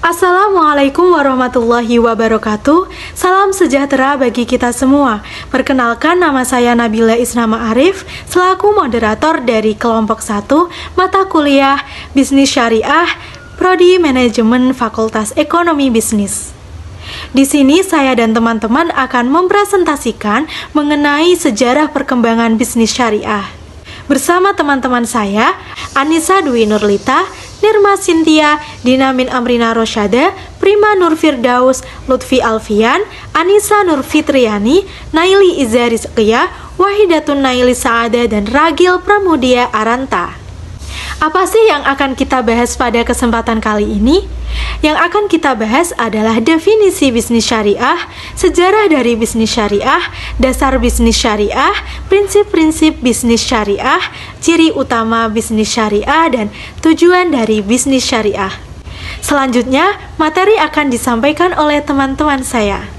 Assalamualaikum warahmatullahi wabarakatuh. Salam sejahtera bagi kita semua. Perkenalkan, nama saya Nabila Isnama Arif, selaku moderator dari kelompok 1 mata kuliah Bisnis Syariah, Prodi Manajemen Fakultas Ekonomi Bisnis. Di sini saya dan teman-teman akan mempresentasikan mengenai sejarah perkembangan bisnis syariah. Bersama teman-teman saya, Anissa Dwi Nurlita, Nirma Sintia, Dina Min Amrina Rosyada, Prima Nur Firdaus, Lutfi Alfian, Anissa Nur Fitriani, Naili Iza Rizqiyah, Wahidatun Naili Saada, dan Ragil Pramudia Aranta. Apa sih yang akan kita bahas pada kesempatan kali ini? Yang akan kita bahas adalah definisi bisnis syariah, sejarah dari bisnis syariah, dasar bisnis syariah, prinsip-prinsip bisnis syariah, ciri utama bisnis syariah, dan tujuan dari bisnis syariah. Selanjutnya, materi akan disampaikan oleh teman-teman saya.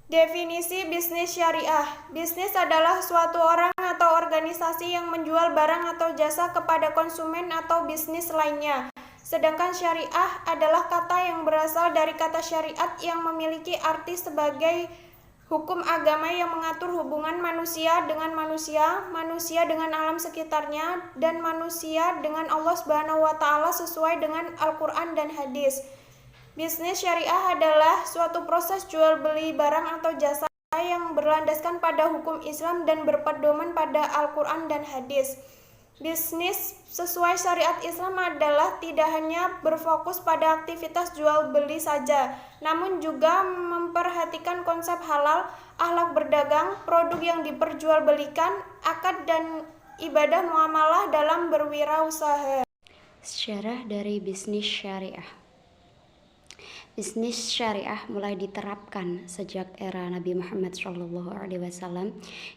Definisi bisnis syariah. Bisnis adalah suatu orang atau organisasi yang menjual barang atau jasa kepada konsumen atau bisnis lainnya. Sedangkan syariah adalah kata yang berasal dari kata syariat yang memiliki arti sebagai hukum agama yang mengatur hubungan manusia dengan manusia, manusia dengan alam sekitarnya, dan manusia dengan Allah Subhanahu wa Ta'ala sesuai dengan Al-Quran dan hadis. Bisnis syariah adalah suatu proses jual beli barang atau jasa yang berlandaskan pada hukum Islam dan berpedoman pada Al-Quran dan hadis. Bisnis sesuai syariat Islam adalah tidak hanya berfokus pada aktivitas jual beli saja, namun juga memperhatikan konsep halal, akhlak berdagang, produk yang diperjualbelikan, akad dan ibadah muamalah dalam berwirausaha. Sejarah dari bisnis syariah. Bisnis syariah mulai diterapkan sejak era Nabi Muhammad SAW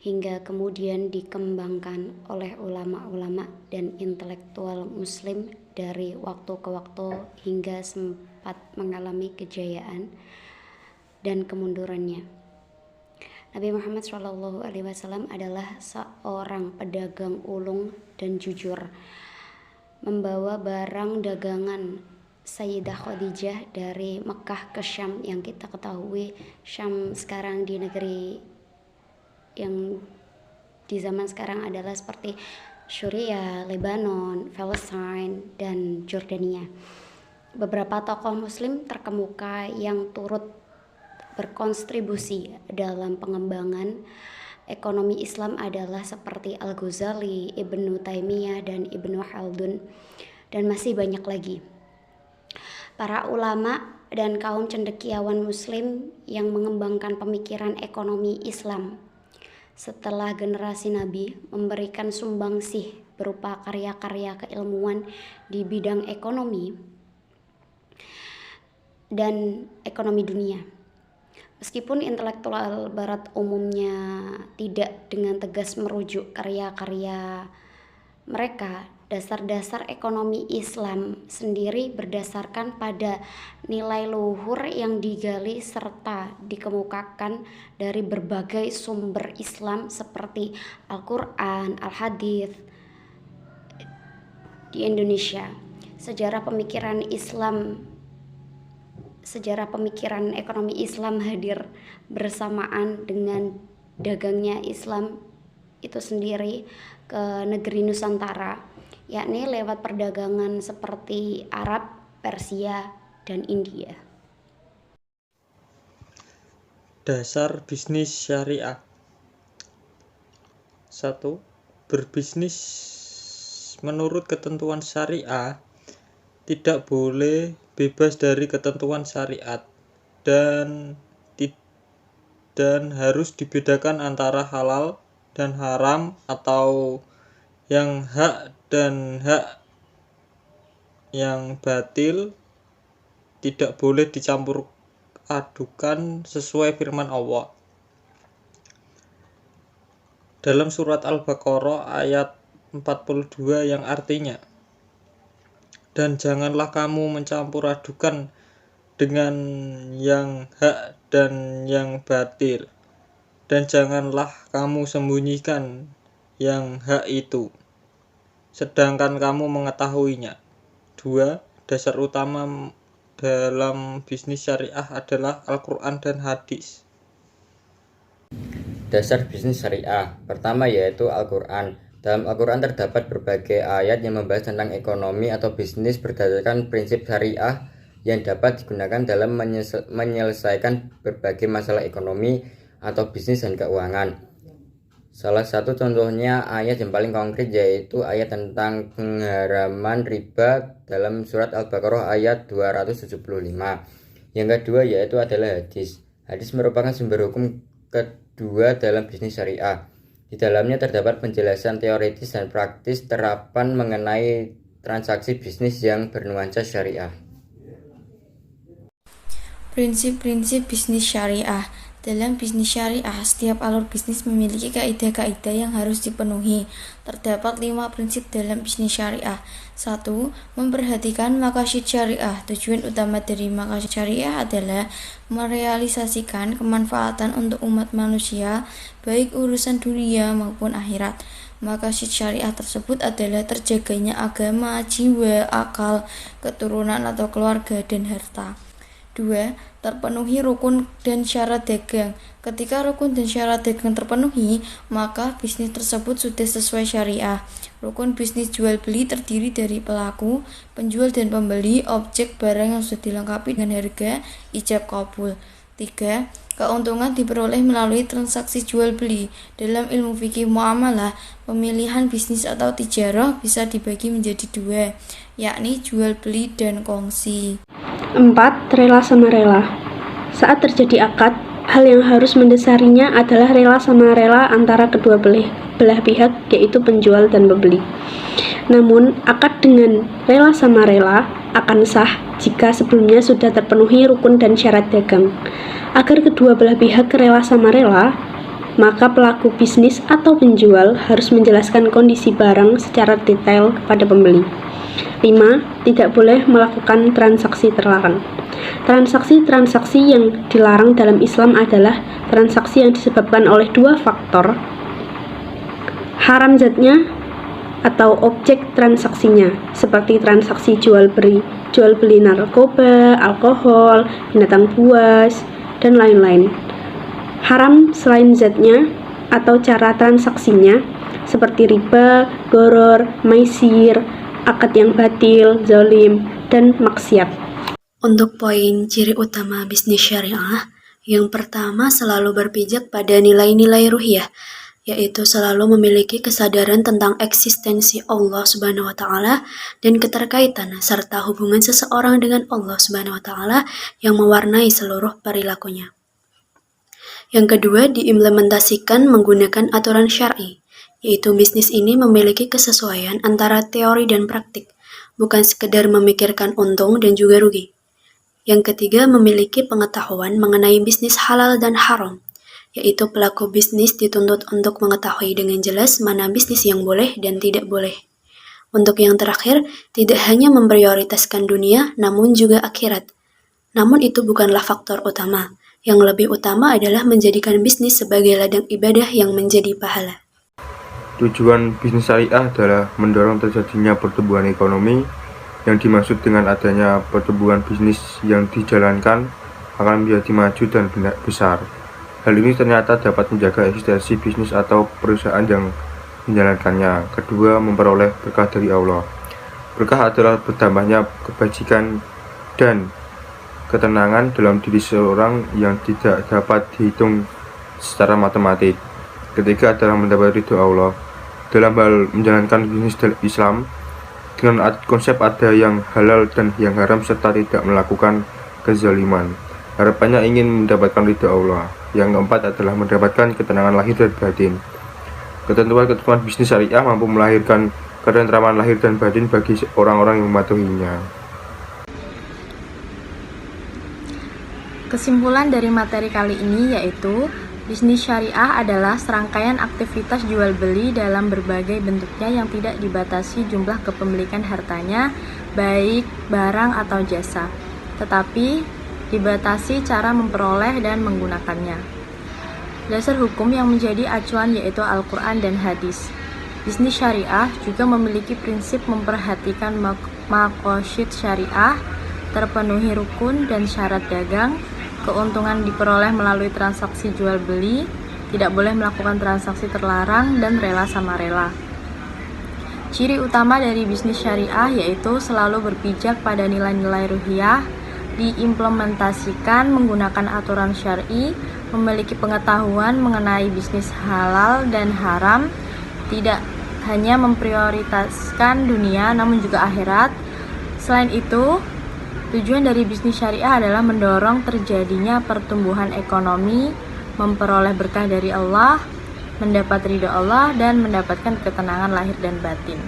hingga kemudian dikembangkan oleh ulama-ulama dan intelektual muslim dari waktu ke waktu hingga sempat mengalami kejayaan dan kemundurannya. Nabi Muhammad SAW adalah seorang pedagang ulung dan jujur, membawa barang dagangan Sayyidah Khadijah dari Mekah ke Syam, yang kita ketahui Syam sekarang di negeri yang di zaman sekarang adalah seperti Syria, Lebanon, Palestina, dan Jordania. Beberapa tokoh muslim terkemuka yang turut berkontribusi dalam pengembangan ekonomi Islam adalah seperti Al-Ghazali, Ibnu Taimiyah, dan Ibnu Khaldun, dan masih banyak lagi. Para ulama dan kaum cendekiawan muslim yang mengembangkan pemikiran ekonomi Islam setelah generasi Nabi memberikan sumbangsih berupa karya-karya keilmuan di bidang ekonomi dan ekonomi dunia. Meskipun intelektual barat umumnya tidak dengan tegas merujuk karya-karya mereka, dasar-dasar ekonomi Islam sendiri berdasarkan pada nilai luhur yang digali serta dikemukakan dari berbagai sumber Islam seperti Al-Quran, Al-Hadits. Di Indonesia, sejarah pemikiran ekonomi Islam hadir bersamaan dengan dagangnya Islam itu sendiri ke negeri Nusantara, yakni lewat perdagangan seperti Arab, Persia, dan India. Dasar bisnis syariah. 1. Berbisnis menurut ketentuan syariah tidak boleh bebas dari ketentuan syariat dan harus dibedakan antara halal dan haram atau yang hak dan hak yang batil, tidak boleh dicampur adukan sesuai firman Allah dalam surat Al-Baqarah ayat 42 yang artinya, dan janganlah kamu mencampur adukan dengan yang hak dan yang batil, dan janganlah kamu sembunyikan yang hak itu, sedangkan kamu mengetahuinya. 2. Dasar utama dalam bisnis syariah adalah Al-Quran dan hadis. Dasar bisnis syariah pertama yaitu Al-Quran. Dalam Al-Quran terdapat berbagai ayat yang membahas tentang ekonomi atau bisnis berdasarkan prinsip syariah yang dapat digunakan dalam menyelesaikan berbagai masalah ekonomi atau bisnis dan keuangan. Salah satu contohnya ayat yang paling konkret yaitu ayat tentang pengharaman riba dalam surat Al-Baqarah ayat 275. Yang kedua yaitu adalah hadis. Hadis merupakan sumber hukum kedua dalam bisnis syariah. Di dalamnya terdapat penjelasan teoritis dan praktis terapan mengenai transaksi bisnis yang bernuansa syariah. Prinsip-prinsip bisnis syariah. Dalam bisnis syariah, setiap alur bisnis memiliki kaidah-kaidah yang harus dipenuhi. Terdapat 5 prinsip dalam bisnis syariah. 1. Memperhatikan maqasid syariah. Tujuan utama dari maqasid syariah adalah merealisasikan kemanfaatan untuk umat manusia, baik urusan dunia maupun akhirat. Maqasid syariah tersebut adalah terjaganya agama, jiwa, akal, keturunan atau keluarga, dan harta. 2. Terpenuhi rukun dan syarat dagang. Ketika rukun dan syarat dagang terpenuhi, maka bisnis tersebut sudah sesuai syariah. Rukun bisnis jual beli terdiri dari pelaku, penjual dan pembeli, objek barang yang sudah dilengkapi dengan harga, ijab kabul. 3. Keuntungan diperoleh melalui transaksi jual beli. Dalam ilmu fikih muamalah, pemilihan bisnis atau tijarah bisa dibagi menjadi 2, yakni jual beli dan kongsi. 4. Rela sama rela. Saat terjadi akad, hal yang harus mendasarinya adalah rela sama rela antara kedua belah pihak, yaitu penjual dan pembeli. Namun, akad dengan rela sama rela akan sah jika sebelumnya sudah terpenuhi rukun dan syarat dagang. Agar kedua belah pihak rela sama rela, maka pelaku bisnis atau penjual harus menjelaskan kondisi barang secara detail kepada pembeli. 5. Tidak boleh melakukan transaksi terlarang. Transaksi-transaksi yang dilarang dalam Islam adalah transaksi yang disebabkan oleh 2 faktor: haram zatnya atau objek transaksinya, seperti transaksi jual beli narkoba, alkohol, binatang buas, dan lain-lain. Haram selain zatnya atau cara transaksinya, seperti riba, gharar, maisir, akad yang batil, zalim, dan maksiat. Untuk poin ciri utama bisnis syariah, yang pertama selalu berpijak pada nilai-nilai ruhiyah, yaitu selalu memiliki kesadaran tentang eksistensi Allah Subhanahu wa Ta'ala dan keterkaitan serta hubungan seseorang dengan Allah Subhanahu wa Ta'ala yang mewarnai seluruh perilakunya. Yang kedua, diimplementasikan menggunakan aturan syar'i, yaitu bisnis ini memiliki kesesuaian antara teori dan praktik, bukan sekedar memikirkan untung dan juga rugi. Yang ketiga, memiliki pengetahuan mengenai bisnis halal dan haram, yaitu pelaku bisnis dituntut untuk mengetahui dengan jelas mana bisnis yang boleh dan tidak boleh. Untuk yang terakhir, tidak hanya memprioritaskan dunia, namun juga akhirat. Namun itu bukanlah faktor utama. Yang lebih utama adalah menjadikan bisnis sebagai ladang ibadah yang menjadi pahala. Tujuan bisnis syariah adalah mendorong terjadinya pertumbuhan ekonomi. Yang dimaksud dengan adanya pertumbuhan bisnis yang dijalankan akan menjadi maju dan besar. Hal ini ternyata dapat menjaga eksistensi bisnis atau perusahaan yang menjalankannya. Kedua, memperoleh berkah dari Allah. Berkah adalah bertambahnya kebajikan dan ketenangan dalam diri seorang yang tidak dapat dihitung secara matematik. Ketiga adalah mendapat ridho Allah. Dalam hal menjalankan bisnis Islam, dengan konsep ada yang halal dan yang haram serta tidak melakukan kezaliman. Harapannya ingin mendapatkan ridha Allah. Yang keempat adalah mendapatkan ketenangan lahir dan batin. Ketentuan-ketentuan bisnis syariah mampu melahirkan ketentraman lahir dan batin bagi orang-orang yang mematuhinya. Kesimpulan dari materi kali ini yaitu bisnis syariah adalah serangkaian aktivitas jual beli dalam berbagai bentuknya yang tidak dibatasi jumlah kepemilikan hartanya, baik barang atau jasa, tetapi dibatasi cara memperoleh dan menggunakannya. Dasar hukum yang menjadi acuan yaitu Al-Quran dan hadis. Bisnis syariah juga memiliki prinsip memperhatikan maqasid syariah, terpenuhi rukun dan syarat dagang, keuntungan diperoleh melalui transaksi jual beli, tidak boleh melakukan transaksi terlarang, dan rela sama rela. Ciri utama dari bisnis syariah yaitu selalu berpijak pada nilai-nilai ruhiyah, diimplementasikan menggunakan aturan syar'i, memiliki pengetahuan mengenai bisnis halal dan haram, tidak hanya memprioritaskan dunia namun juga akhirat. Selain itu, tujuan dari bisnis syariah adalah mendorong terjadinya pertumbuhan ekonomi, memperoleh berkah dari Allah, mendapat ridho Allah, dan mendapatkan ketenangan lahir dan batin.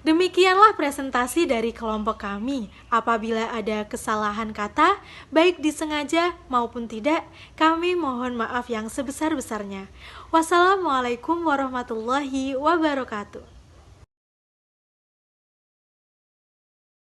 Demikianlah presentasi dari kelompok kami. Apabila ada kesalahan kata, baik disengaja maupun tidak, kami mohon maaf yang sebesar-besarnya. Wassalamualaikum warahmatullahi wabarakatuh.